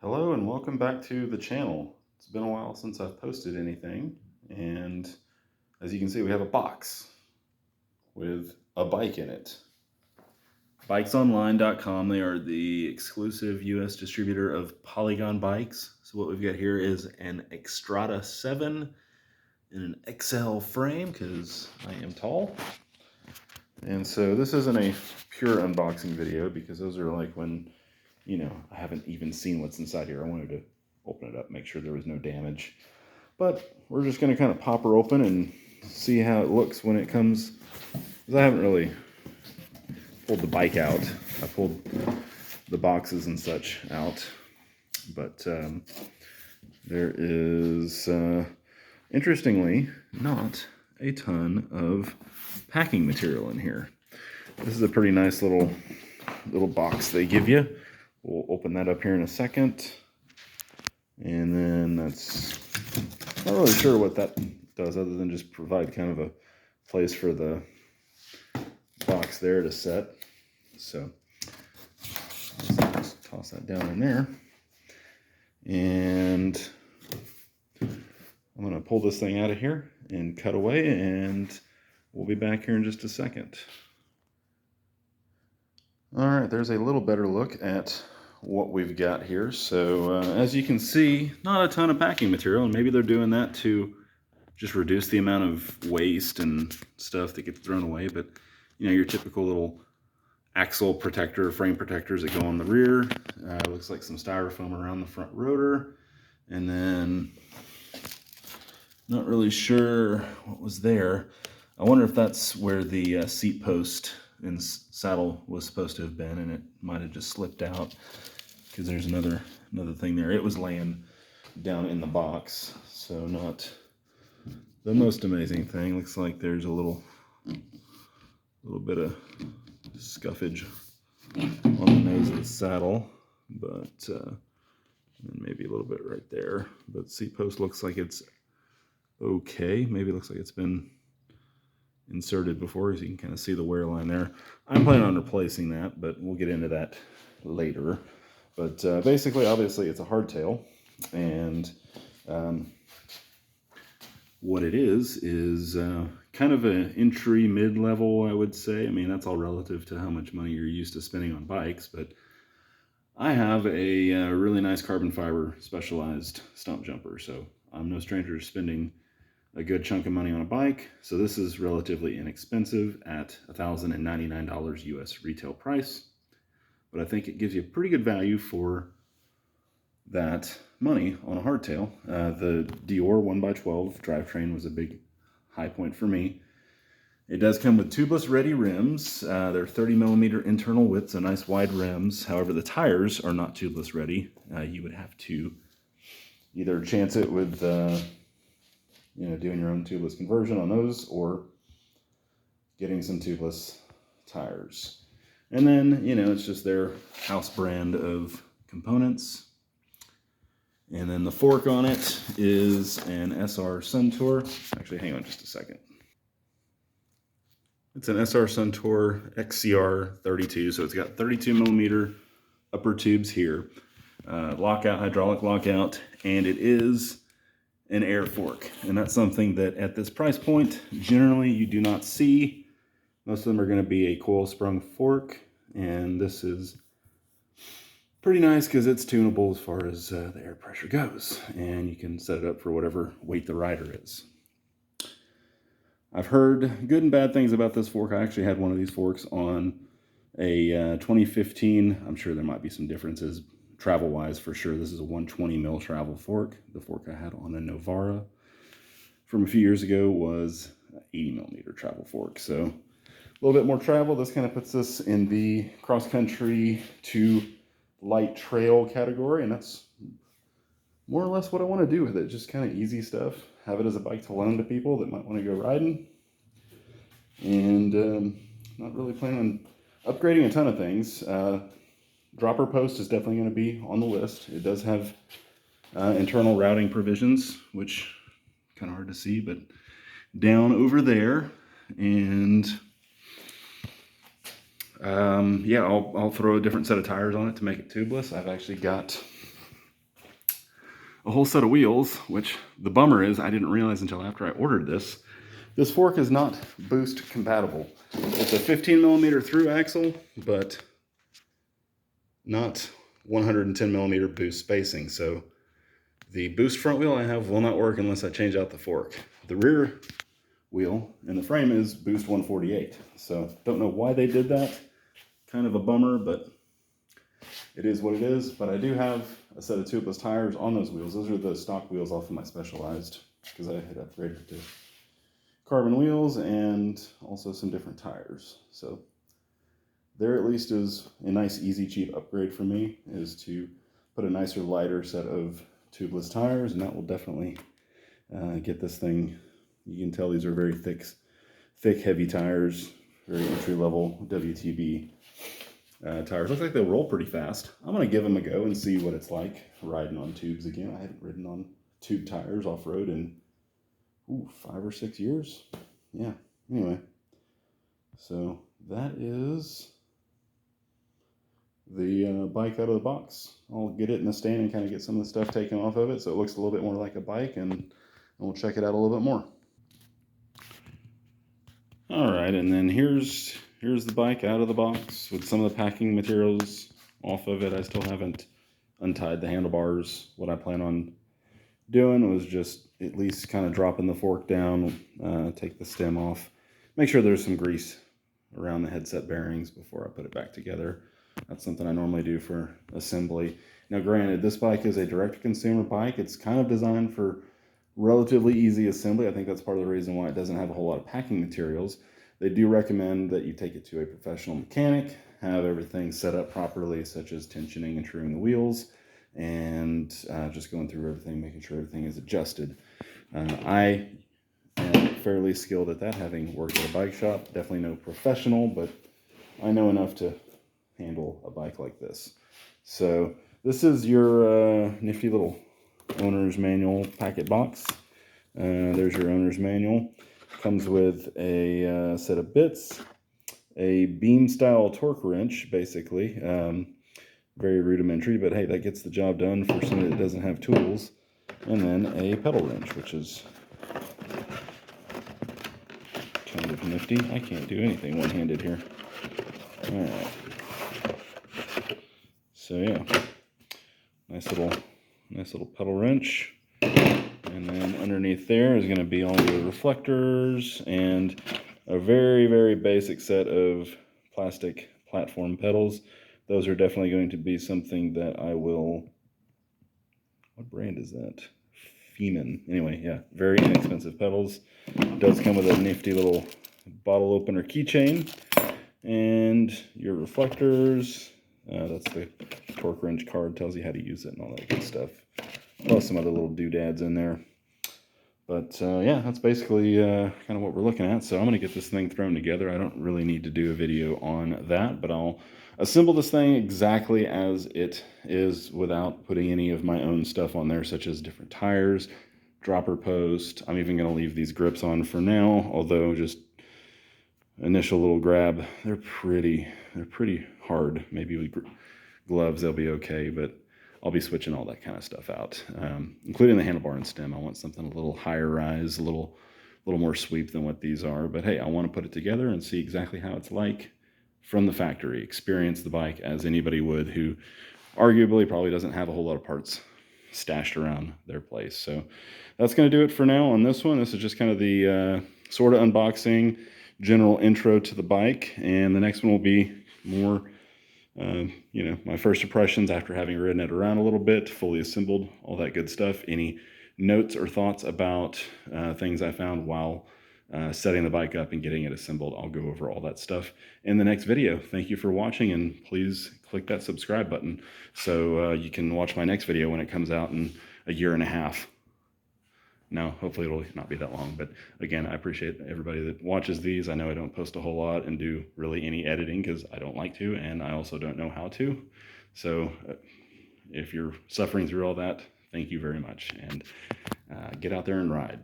Hello and welcome back to the channel. It's been a while since I've posted anything, and as you can see we have a box with a bike in it. Bikesonline.com, they are the exclusive US distributor of Polygon bikes. So what we've got here is an Extrada 7 in an XL frame because I am tall. And so this isn't a pure unboxing video because those are like when I haven't even seen what's inside here. I wanted to open it up, make sure there was no damage. But we're just going to kind of pop her open and see how it looks when it comes. Because I haven't really pulled the bike out. I pulled the boxes and such out. But there is, interestingly, not a ton of packing material in here. This is a pretty nice little box they give you. We'll open that up here in a second. And then that's, not really sure what that does other than just provide kind of a place for the box there to set. So let's toss that down in there. And I'm going to pull this thing out of here and cut away, and we'll be back here in just a second. All right, there's a little better look at what we've got here. So as you can see, not a ton of packing material, and maybe they're doing that to just reduce the amount of waste and stuff that gets thrown away. But your typical little axle protector, frame protectors that go on the rear. Looks like some styrofoam around the front rotor, and then not really sure what was there. I wonder if that's where the seat post and saddle was supposed to have been, and it might have just slipped out because there's another thing there. It was laying down in the box, so not the most amazing thing. Looks like there's a little bit of scuffage on the nose of the saddle, but and maybe a little bit right there. But seat post looks like it's okay. Maybe it looks like it's been inserted before, as you can kind of see the wear line there. I'm planning on replacing that, but we'll get into that later. But basically, obviously, it's a hardtail, and what it is kind of an entry mid-level, I would say. I mean, that's all relative to how much money you're used to spending on bikes, but I have a really nice carbon fiber specialized stump jumper, so I'm no stranger to spending a good chunk of money on a bike. So this is relatively inexpensive at $1,099 US retail price, but I think it gives you a pretty good value for that money on a hardtail. The Dior 1x12 drivetrain was a big high point for me. It does come with tubeless ready rims. They're 30mm internal width, so nice wide rims. However, the tires are not tubeless ready. You would have to either chance it with doing your own tubeless conversion on those, or getting some tubeless tires. And then, it's just their house brand of components. And then the fork on it is an SR Suntour. Actually, hang on just a second. It's an SR Suntour XCR 32, so it's got 32mm upper tubes here. Lockout, hydraulic lockout, and it is an air fork, and that's something that at this price point generally you do not see. Most of them are going to be a coil sprung fork, and this is pretty nice because it's tunable as far as the air pressure goes, and you can set it up for whatever weight the rider is. I've heard good and bad things about this fork. I actually had one of these forks on a 2015. I'm sure there might be some differences travel wise for sure. This is a 120mm travel fork. The fork I had on a Novara from a few years ago was an 80mm travel fork. So a little bit more travel. This kind of puts us in the cross country to light trail category, and that's more or less what I want to do with it. Just kind of easy stuff. Have it as a bike to loan to people that might want to go riding. And not really planning on upgrading a ton of things. Dropper post is definitely going to be on the list. It does have internal routing provisions, which kind of hard to see, but down over there. And yeah, I'll throw a different set of tires on it to make it tubeless. I've actually got a whole set of wheels, which the bummer is I didn't realize until after I ordered this. This fork is not boost compatible. It's a 15mm through axle, but not 110mm boost spacing. So the boost front wheel I have will not work unless I change out the fork. The rear wheel and the frame is boost 148. So don't know why they did that. Kind of a bummer, but it is what it is. But I do have a set of tubeless tires on those wheels. Those are the stock wheels off of my Specialized, because I had upgraded to carbon wheels and also some different tires. So there at least is a nice, easy, cheap upgrade for me, is to put a nicer, lighter set of tubeless tires, and that will definitely get this thing. You can tell these are very thick, heavy tires, very entry-level WTB tires. Looks like they'll roll pretty fast. I'm going to give them a go and see what it's like riding on tubes again. I haven't ridden on tube tires off-road in 5 or 6 years. Yeah, anyway. So that is the bike out of the box. I'll get it in the stand and kind of get some of the stuff taken off of it so it looks a little bit more like a bike, and we'll check it out a little bit more. All right, and then here's the bike out of the box with some of the packing materials off of it. I still haven't untied the handlebars. What I plan on doing was just at least kind of dropping the fork down, take the stem off, make sure there's some grease around the headset bearings before I put it back together. That's something I normally do for assembly. Now granted, this bike is a direct-to-consumer bike. It's kind of designed for relatively easy assembly. I think that's part of the reason why it doesn't have a whole lot of packing materials. They do recommend that you take it to a professional mechanic, have everything set up properly, such as tensioning and truing the wheels, and just going through everything, making sure everything is adjusted. I am fairly skilled at that, having worked at a bike shop. Definitely no professional, but I know enough to handle a bike like this. So this is your nifty little owner's manual packet box. There's your owner's manual. Comes with a set of bits, a beam style torque wrench, basically. Very rudimentary, but hey, that gets the job done for somebody that doesn't have tools. And then a pedal wrench, which is kind of nifty. I can't do anything one-handed here. All right. So yeah, nice little pedal wrench. And then underneath there is going to be all your reflectors and a very, very basic set of plastic platform pedals. Those are definitely going to be something that I will... What brand is that? Feeman. Anyway, yeah, very inexpensive pedals. It does come with a nifty little bottle opener keychain. And your reflectors. That's the torque wrench card. Tells you how to use it and all that good stuff. Plus some other little doodads in there. But yeah, that's basically kind of what we're looking at. So I'm going to get this thing thrown together. I don't really need to do a video on that, but I'll assemble this thing exactly as it is without putting any of my own stuff on there, such as different tires, dropper post. I'm even going to leave these grips on for now, although just initial little grab, they're pretty hard. Maybe with gloves they'll be okay, but I'll be switching all that kind of stuff out, including the handlebar and stem. I want something a little higher rise, a little more sweep than what these are. But hey, I want to put it together and see exactly how it's like from the factory. Experience the bike as anybody would who arguably probably doesn't have a whole lot of parts stashed around their place. So that's going to do it for now on this one. This is just kind of the sort of unboxing, general intro to the bike. And the next one will be more... you know, my first impressions after having ridden it around a little bit, fully assembled, all that good stuff. Any notes or thoughts about things I found while setting the bike up and getting it assembled, I'll go over all that stuff in the next video. Thank you for watching, and please click that subscribe button so you can watch my next video when it comes out in a year and a half. No, hopefully it'll not be that long. But again, I appreciate everybody that watches these. I know I don't post a whole lot and do really any editing because I don't like to, and I also don't know how to. So if you're suffering through all that, thank you very much. And get out there and ride.